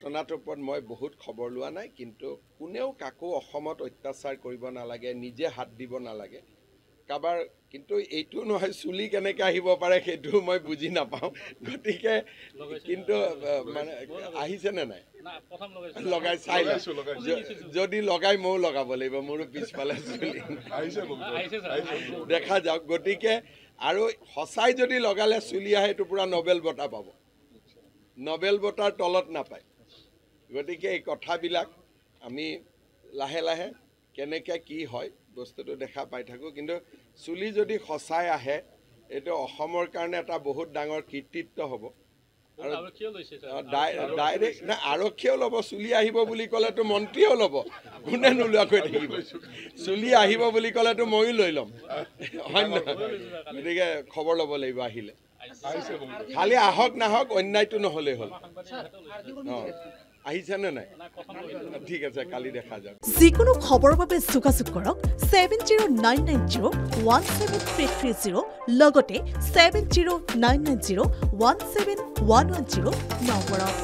ঘটনাটোৰ ওপৰত মই বহুত খবৰ লোৱা নাই, কিন্তু কোনেও কাকো অসমত অত্যাচাৰ কৰিব নালাগে, নিজে হাত দিব নালাগে কাবাৰ। কিন্তু এইটো নহয় চুলি কেনেকৈ আহিব পাৰে সেইটো মই বুজি নাপাওঁ। গতিকে কিন্তু মানে আহিছেনে নাই লগাই চাই যদি লগাই ময়ো লগাব লাগিব, মোৰো পিছফালে চুলি দেখা যাওক। গতিকে আৰু সঁচাই যদি লগালে চুলি আহে, এইটো পূৰা নবেল বঁটা পাব, নবেল বঁটাৰ তলত নাপায়। গতিকে এই কথাবিলাক আমি লাহে লাহে কেনেকৈ কি হয় বস্তুটো দেখা পাই থাকোঁ। কিন্তু চুলি যদি সঁচাই আহে, এইটো অসমৰ কাৰণে এটা বহুত ডাঙৰ কৃতিত্ব হ'ব। আৰু ডাইৰেক্ট না আৰক্ষীয়েও ল'ব, চুলি আহিব বুলি ক'লেতো মন্ত্ৰীয়েও ল'ব, কোনে নোলোৱাকৈ থাকিব। চুলি আহিব বুলি ক'লেতো ময়ো লৈ ল'ম, হয় নহয়? গতিকে খবৰ ল'ব লাগিব আহিলে। খালি আহক নাহক অন্যায়টো নহ'লেই হ'ল। আহিছেনে নাই? ঠিক আছে, কালি দেখা যাওক। যিকোনো খবৰৰ বাবে যোগাযোগ কৰক 7099017330 লগতে 7099017110 নম্বৰত।